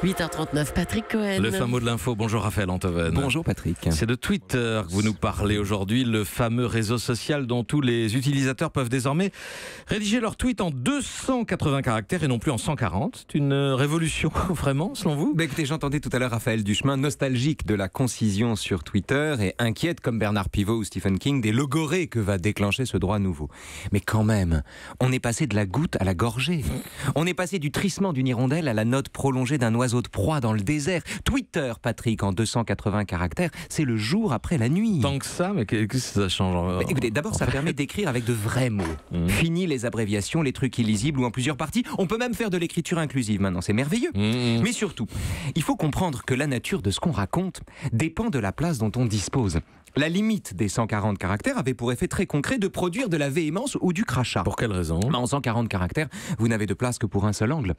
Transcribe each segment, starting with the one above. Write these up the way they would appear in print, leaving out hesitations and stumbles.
8h39, Patrick Cohen. Le fameux de l'info. Bonjour Raphaël Antoven. Bonjour Patrick. C'est de Twitter que vous nous parlez aujourd'hui, le fameux réseau social dont tous les utilisateurs peuvent désormais rédiger leurs tweets en 280 caractères et non plus en 140. C'est une révolution vraiment, selon vous? Écoutez, j'entendais tout à l'heure Raphaël Duchemin, nostalgique de la concision sur Twitter et inquiète comme Bernard Pivot ou Stephen King des logorrhées que va déclencher ce droit nouveau. Mais quand même, on est passé de la goutte à la gorgée. On est passé du trissement d'une hirondelle à la note prolongée d'un oiseau de proie dans le désert. Twitter, Patrick, en 280 caractères, c'est le jour après la nuit. Tant que ça, mais qu'est-ce que ça change? Écoutez, d'abord, ça permet d'écrire avec de vrais mots. Fini les abréviations, les trucs illisibles ou en plusieurs parties. On peut même faire de l'écriture inclusive maintenant, c'est merveilleux. Mais surtout, il faut comprendre que la nature de ce qu'on raconte dépend de la place dont on dispose. La limite des 140 caractères avait pour effet très concret de produire de la véhémence ou du crachat. Pour quelle raison? En 140 caractères, vous n'avez de place que pour un seul angle.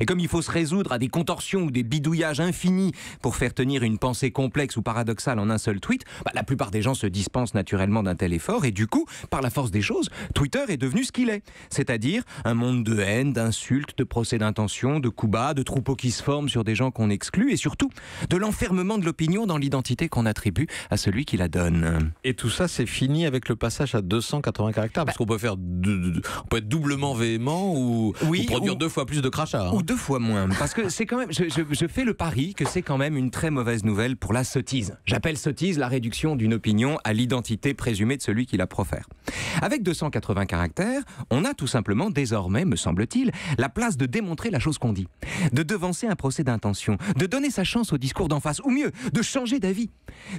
Et comme il faut se résoudre à des contorsions ou des bidouillages infinis pour faire tenir une pensée complexe ou paradoxale en un seul tweet, la plupart des gens se dispensent naturellement d'un tel effort et du coup, par la force des choses, Twitter est devenu ce qu'il est. C'est-à-dire un monde de haine, d'insultes, de procès d'intention, de coups bas, de troupeaux qui se forment sur des gens qu'on exclut et surtout de l'enfermement de l'opinion dans l'identité qu'on attribue à celui qui la donne. Et tout ça, c'est fini avec le passage à 280 caractères parce qu'on peut faire on peut être doublement véhément ou produire 2 fois plus de crachats. Ou 2 fois moins. Parce que c'est quand même, je fais le pari que c'est quand même une très mauvaise nouvelle pour la sottise. J'appelle sottise la réduction d'une opinion à l'identité présumée de celui qui la profère. Avec 280 caractères, on a tout simplement désormais, me semble-t-il, la place de démontrer la chose qu'on dit, de devancer un procès d'intention, de donner sa chance au discours d'en face, ou mieux, de changer d'avis.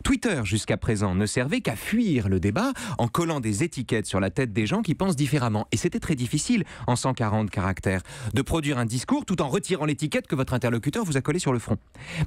Twitter, jusqu'à présent, ne servait qu'à fuir le débat en collant des étiquettes sur la tête des gens qui pensent différemment. Et c'était très difficile, en 140 caractères, de produire un discours tout en retirant l'étiquette que votre interlocuteur vous a collée sur le front.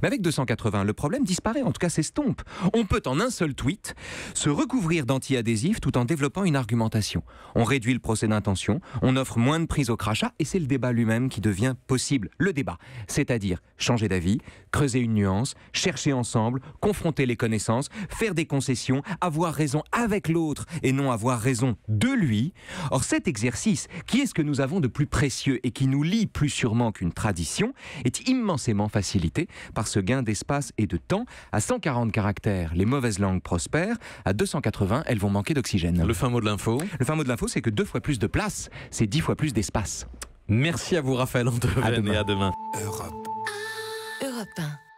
Mais avec 280, le problème disparaît, en tout cas s'estompe. On peut, en un seul tweet, se recouvrir d'anti-adhésifs tout en développant une argumentation. On réduit le procès d'intention, on offre moins de prise au crachat, et c'est le débat lui-même qui devient possible. Le débat, c'est-à-dire changer d'avis, creuser une nuance, chercher ensemble, confronter les connaissances, faire des concessions, avoir raison avec l'autre et non avoir raison de lui. Or cet exercice, qui est ce que nous avons de plus précieux et qui nous lie plus sûrement qu'une tradition, est immensément facilité par ce gain d'espace et de temps. À 140 caractères, les mauvaises langues prospèrent. À 280, elles vont manquer d'oxygène. Le fin mot de l'info? Le fin mot de l'info, c'est que 2 fois plus de place, c'est 10 fois plus d'espace. Merci à vous Raphaël Antoven et à demain. Europe 1.